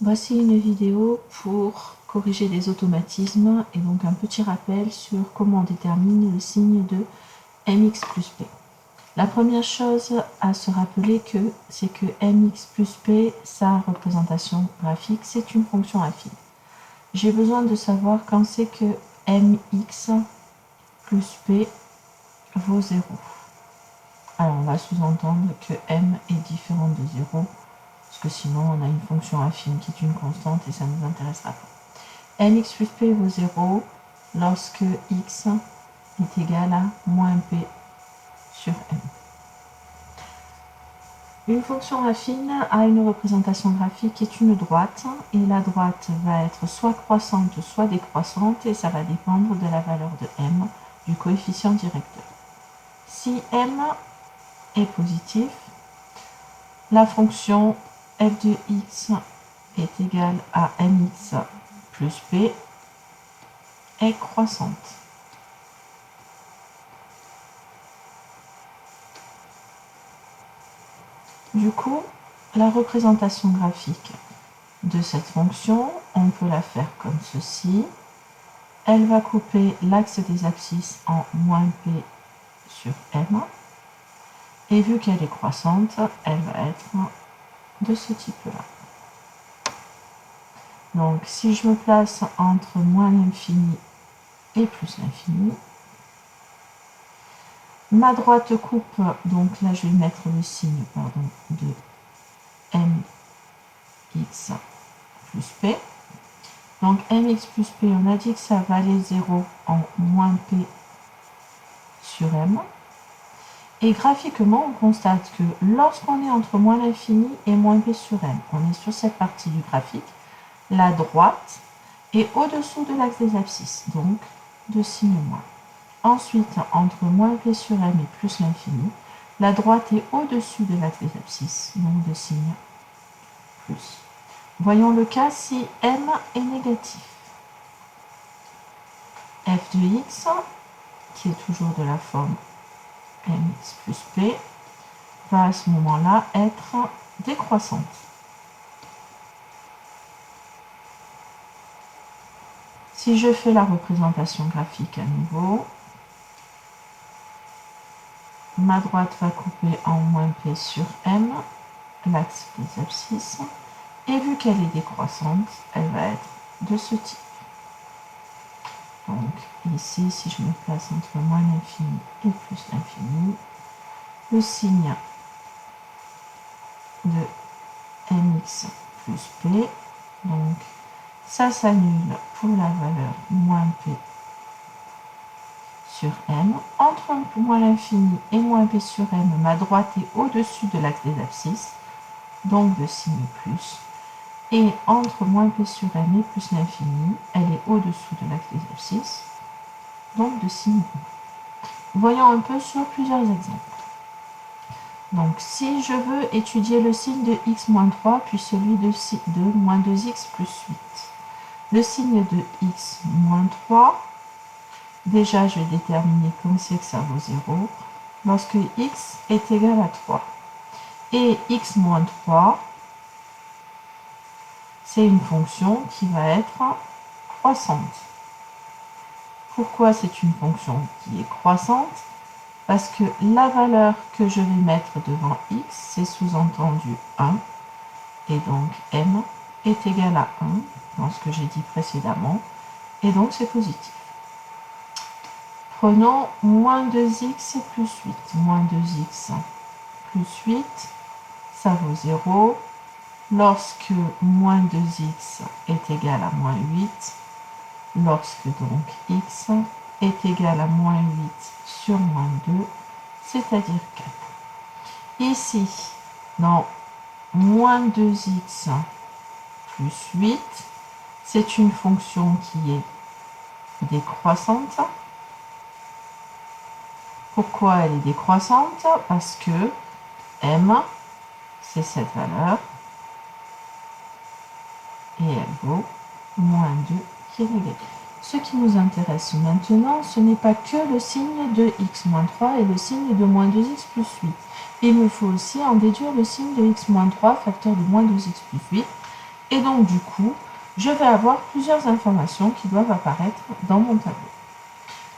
Voici une vidéo pour corriger des automatismes et donc un petit rappel sur comment on détermine le signe de mx plus p. La première chose à se rappeler c'est que mx plus p, sa représentation graphique, c'est une fonction affine. J'ai besoin de savoir quand c'est que mx plus p vaut 0. Alors on va sous-entendre que m est différent de 0, parce que sinon on a une fonction affine qui est une constante et ça ne nous intéressera pas. mx plus p vaut 0 lorsque x est égal à moins p sur m. Une fonction affine a une représentation graphique qui est une droite, et la droite va être soit croissante soit décroissante, et ça va dépendre de la valeur de m, du coefficient directeur. Si m est positif, la fonction f de x est égale à mx plus p est croissante. Du coup, la représentation graphique de cette fonction, on peut la faire comme ceci. Elle va couper l'axe des abscisses en moins p sur m. Et vu qu'elle est croissante, elle va être de ce type-là. Donc, si je me place entre moins l'infini et plus l'infini, ma droite coupe, donc là je vais mettre le signe de mx plus p. Donc mx plus p, on a dit que ça valait 0 en moins p sur m. Et graphiquement, on constate que lorsqu'on est entre moins l'infini et moins p sur m, on est sur cette partie du graphique, la droite est au-dessous de l'axe des abscisses, donc de signe moins. Ensuite, entre moins p sur m et plus l'infini, la droite est au-dessus de l'axe des abscisses, donc de signe plus. Voyons le cas si m est négatif. f de x, qui est toujours de la forme mx plus p, va à ce moment-là être décroissante. Si je fais la représentation graphique à nouveau, ma droite va couper en moins p sur m, l'axe des abscisses, et vu qu'elle est décroissante, elle va être de ce type. Donc ici, si je me place entre moins l'infini et plus l'infini, le signe de mx plus p, donc ça s'annule pour la valeur moins p sur m. Entre moins l'infini et moins p sur m, ma droite est au-dessus de l'axe des abscisses, donc de signe plus. Et entre moins p sur m et plus l'infini, elle est au-dessous de l'axe des abscisses, donc de signe moins. Voyons un peu sur plusieurs exemples. Donc si je veux étudier le signe de x moins 3, puis celui de moins 2x plus 8. Le signe de x moins 3, déjà je vais déterminer comme c'est que ça vaut 0, lorsque x est égal à 3. Et x moins 3, c'est une fonction qui va être croissante. Pourquoi c'est une fonction qui est croissante? Parce que la valeur que je vais mettre devant x, c'est sous-entendu 1, et donc m est égal à 1, dans ce que j'ai dit précédemment, et donc c'est positif. Prenons moins 2x et plus 8. Moins 2x plus 8, ça vaut 0. Lorsque moins 2x est égal à moins 8, lorsque donc x est égal à moins 8 sur moins 2, c'est-à-dire 4. Ici, dans moins 2x plus 8, c'est une fonction qui est décroissante. Pourquoi elle est décroissante? Parce que m, c'est cette valeur, et elle vaut moins 2 qui est négatif. Ce qui nous intéresse maintenant, ce n'est pas que le signe de x moins 3 et le signe de moins 2x plus 8. Il me faut aussi en déduire le signe de x moins 3, facteur de moins 2x plus 8. Et donc, du coup, je vais avoir plusieurs informations qui doivent apparaître dans mon tableau.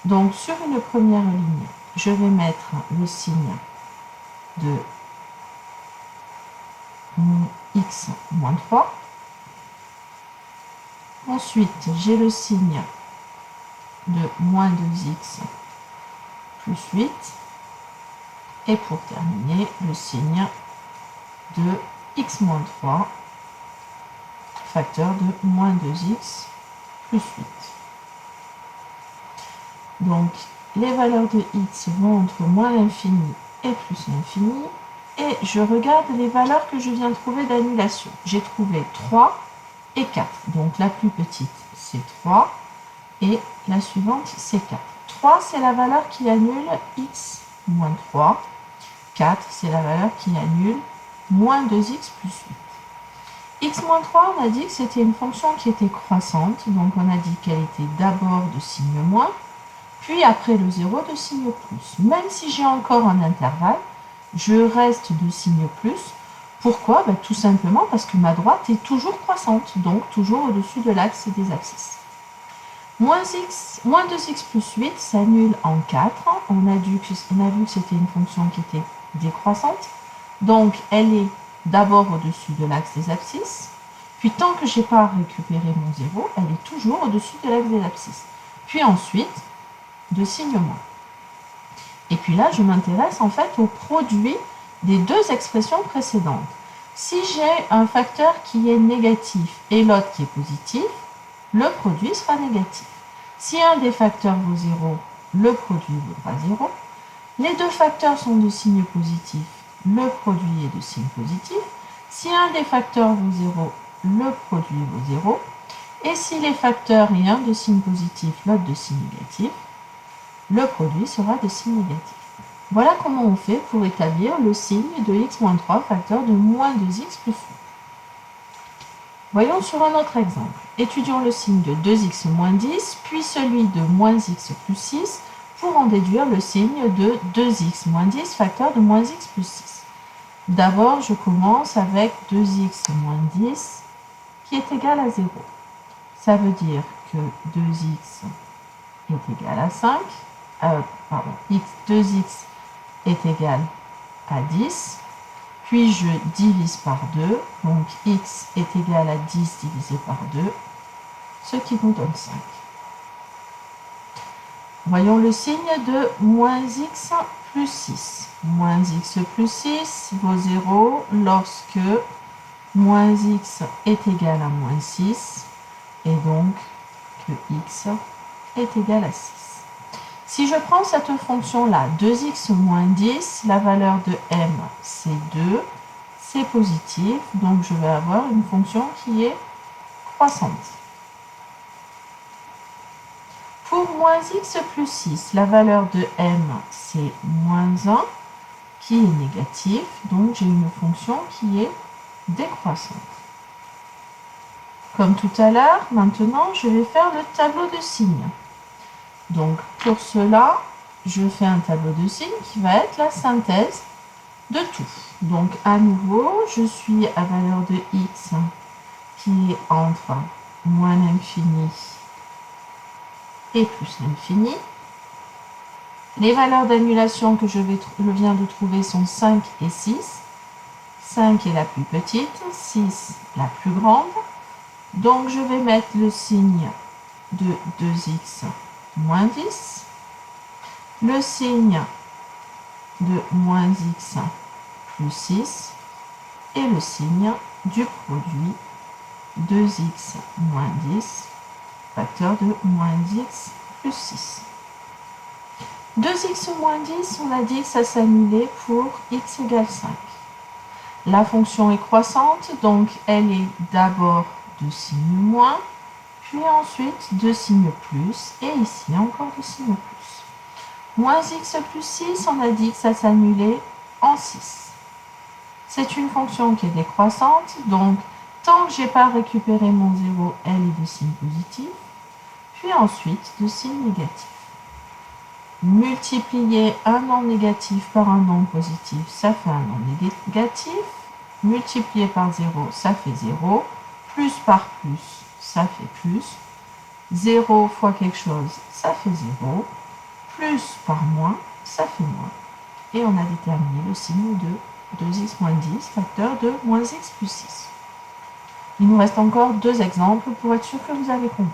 Donc, sur une première ligne, je vais mettre le signe de x moins 3. Ensuite, j'ai le signe de moins 2x plus 8. Et pour terminer, le signe de x moins 3, facteur de moins 2x plus 8. Donc, les valeurs de x vont entre moins l'infini et plus l'infini. Et je regarde les valeurs que je viens de trouver d'annulation. J'ai trouvé 3 et 4. Donc, la plus petite, c'est 3. Et la suivante, c'est 4. 3, c'est la valeur qui annule x moins 3. 4, c'est la valeur qui annule moins 2x plus 8. X moins 3, on a dit que c'était une fonction qui était croissante. Donc, on a dit qu'elle était d'abord de signe moins, puis après le 0 de signe plus. Même si j'ai encore un intervalle, je reste de signe plus. Pourquoi? Tout simplement parce que ma droite est toujours croissante, donc toujours au-dessus de l'axe des abscisses. Moins 2x plus 8 s'annule en 4. On a vu que c'était une fonction qui était décroissante. Donc, elle est d'abord au-dessus de l'axe des abscisses. Puis, tant que je n'ai pas récupéré mon 0, elle est toujours au-dessus de l'axe des abscisses. Puis ensuite, de signe moins. Et puis là, je m'intéresse en fait au produit des deux expressions précédentes. Si j'ai un facteur qui est négatif et l'autre qui est positif, le produit sera négatif. Si un des facteurs vaut 0, le produit vaudra 0. Les deux facteurs sont de signe positif, le produit est de signe positif. Si un des facteurs vaut 0, le produit vaut 0. Et si les facteurs et un de signe positif, l'autre de signe négatif, le produit sera de signe négatif. Voilà comment on fait pour établir le signe de x-3 facteur de moins 2x plus 8. Voyons sur un autre exemple. Étudions le signe de 2x moins 10, puis celui de moins x plus 6, pour en déduire le signe de 2x moins 10 facteur de moins x plus 6. D'abord, je commence avec 2x moins 10 qui est égal à 0. Ça veut dire que 2x est égal à 5. 2x est égal à 10. Puis je divise par 2. Donc x est égal à 10 divisé par 2, ce qui nous donne 5. Voyons le signe de moins x plus 6. Moins x plus 6 vaut 0 lorsque moins x est égal à moins 6 et donc que x est égal à 6. Si je prends cette fonction-là, 2x moins 10, la valeur de m c'est 2, c'est positif, donc je vais avoir une fonction qui est croissante. Pour moins x plus 6, la valeur de m, c'est moins 1, qui est négatif, donc j'ai une fonction qui est décroissante. Comme tout à l'heure, maintenant, je vais faire le tableau de signes. Donc, pour cela, je fais un tableau de signes qui va être la synthèse de tout. Donc, à nouveau, je suis à valeur de x qui est entre moins l'infini et plus l'infini. Les valeurs d'annulation que je viens de trouver sont 5 et 6. 5 est la plus petite, 6 la plus grande. Donc, je vais mettre le signe de 2x moins 10, le signe de moins x plus 6 et le signe du produit 2x moins 10 facteur de moins x plus 6. 2x moins 10, on a dit que ça s'annulait pour x égale 5. La fonction est croissante, donc elle est d'abord de signe moins, puis ensuite de signe plus, et ici encore de signe plus. Moins x plus 6, on a dit que ça s'annulait en 6. C'est une fonction qui est décroissante, donc tant que je n'ai pas récupéré mon 0, elle est de signe positif, puis ensuite de signe négatif. Multiplier un non négatif par un non positif, ça fait un non négatif. Multiplier par 0, ça fait 0. Plus par plus, ça fait plus. 0 fois quelque chose, ça fait 0. Plus par moins, ça fait moins. Et on a déterminé le signe de 2x moins 10, facteur de moins x plus 6. Il nous reste encore deux exemples pour être sûr que vous avez compris.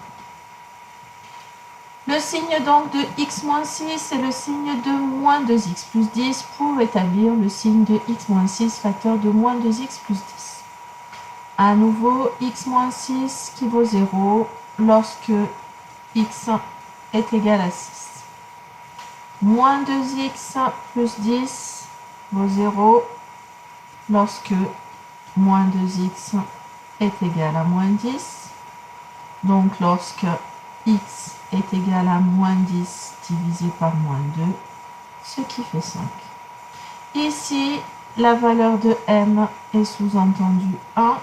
Le signe donc de x moins 6 et le signe de moins 2x plus 10 pour établir le signe de x moins 6 facteur de moins 2x plus 10. À nouveau, x moins 6 qui vaut 0 lorsque x est égal à 6. Moins 2x plus 10 vaut 0 lorsque moins 2x est égal à moins 10. Donc lorsque x est égal à moins 10 divisé par moins 2, ce qui fait 5. Ici, la valeur de m est sous-entendue 1,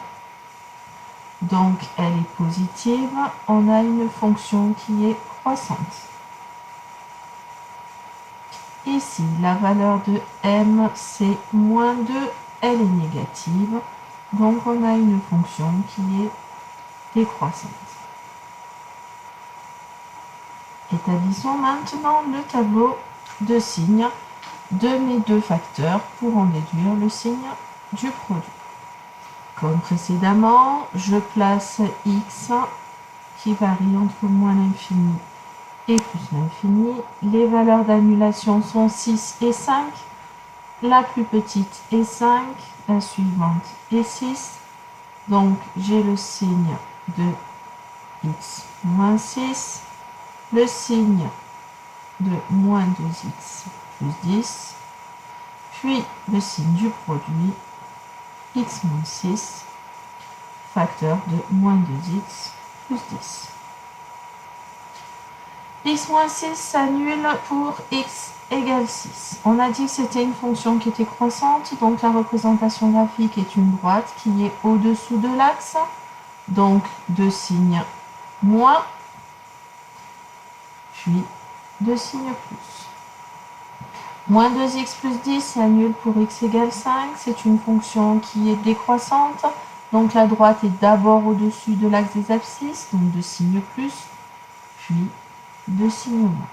donc elle est positive. On a une fonction qui est croissante. Ici, la valeur de m, c'est moins 2, elle est négative, donc on a une fonction qui est décroissante. Établissons maintenant le tableau de signes de mes deux facteurs pour en déduire le signe du produit. Comme précédemment, je place x qui varie entre moins l'infini et plus l'infini. Les valeurs d'annulation sont 6 et 5. La plus petite est 5, la suivante est 6. Donc j'ai le signe de x moins 6, le signe de moins 2x plus 10, puis le signe du produit x moins 6, facteur de moins 2x plus 10. X moins 6 s'annule pour x égale 6. On a dit que c'était une fonction qui était croissante, donc la représentation graphique est une droite qui est au-dessous de l'axe, donc deux signes moins, puis deux signes plus. Moins 2x plus 10 s'annule pour x égale 5, c'est une fonction qui est décroissante, donc la droite est d'abord au-dessus de l'axe des abscisses, donc deux signes plus, puis deux signes moins.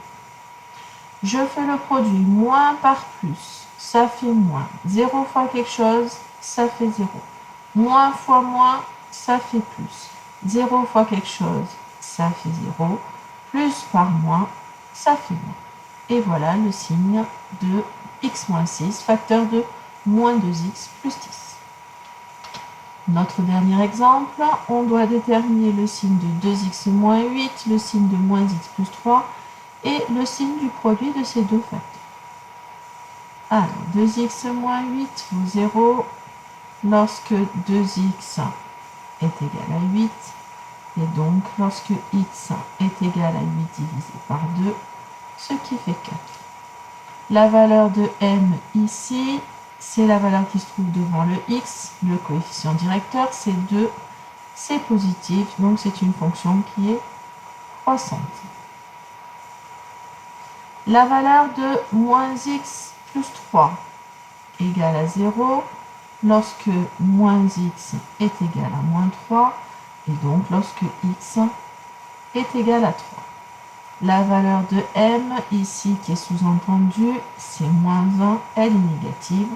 Je fais le produit moins par plus, ça fait moins. 0 fois quelque chose, ça fait 0. Moins fois moins, ça fait plus. 0 fois quelque chose, ça fait 0. Plus par moins, ça fait moins. Et voilà le signe de x moins 6, facteur de moins 2x plus 10. Notre dernier exemple, on doit déterminer le signe de 2x moins 8, le signe de moins x plus 3 et le signe du produit de ces deux facteurs. Alors, 2x moins 8 vaut 0 lorsque 2x est égal à 8, et donc lorsque x est égal à 8 divisé par 2, ce qui fait 4. La valeur de m ici, c'est la valeur qui se trouve devant le x, le coefficient directeur, c'est 2, c'est positif, donc c'est une fonction qui est croissante. La valeur de moins x plus 3 égale à 0 lorsque moins x est égal à moins 3 et donc lorsque x est égal à 3. La valeur de m ici qui est sous-entendue, c'est moins 1, elle est négative,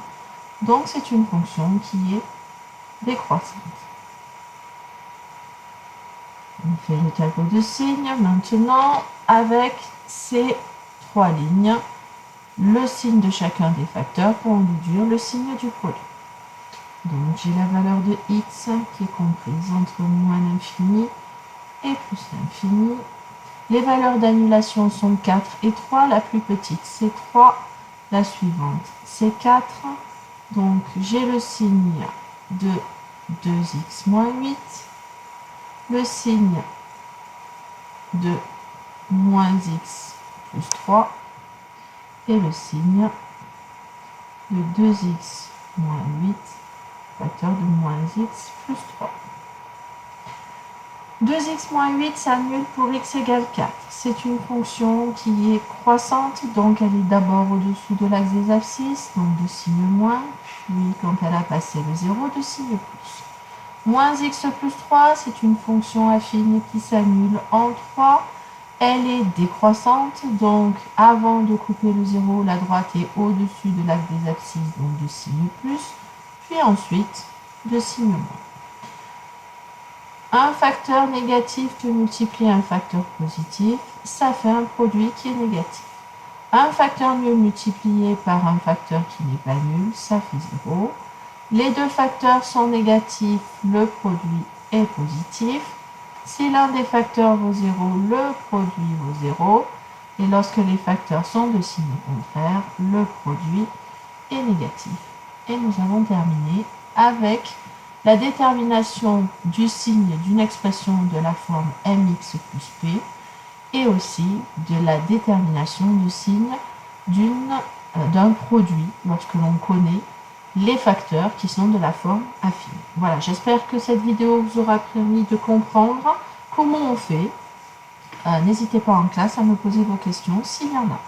donc c'est une fonction qui est décroissante. On fait le tableau de signes maintenant avec ces trois lignes, le signe de chacun des facteurs pour en déduire le signe du produit. Donc j'ai la valeur de x qui est comprise entre moins l'infini et plus l'infini. Les valeurs d'annulation sont 4 et 3, la plus petite c'est 3, la suivante c'est 4. Donc j'ai le signe de 2x moins 8, le signe de moins x plus 3 et le signe de 2x moins 8, facteur de moins x plus 3. 2x moins 8 s'annule pour x égale 4. C'est une fonction qui est croissante, donc elle est d'abord au-dessous de l'axe des abscisses, donc de signe moins, puis quand elle a passé le 0, de signe plus. Moins x plus 3, c'est une fonction affine qui s'annule en 3. Elle est décroissante, donc avant de couper le 0, la droite est au-dessus de l'axe des abscisses, donc de signe plus, puis ensuite de signe moins. Un facteur négatif qui multiplie un facteur positif, ça fait un produit qui est négatif. Un facteur nul multiplié par un facteur qui n'est pas nul, ça fait 0. Les deux facteurs sont négatifs, le produit est positif. Si l'un des facteurs vaut 0, le produit vaut 0. Et lorsque les facteurs sont de signe contraire, le produit est négatif. Et nous avons terminé avec la détermination du signe d'une expression de la forme mx plus p et aussi de la détermination du signe d'un produit lorsque l'on connaît les facteurs qui sont de la forme affine. Voilà, j'espère que cette vidéo vous aura permis de comprendre comment on fait. N'hésitez pas en classe à me poser vos questions s'il y en a.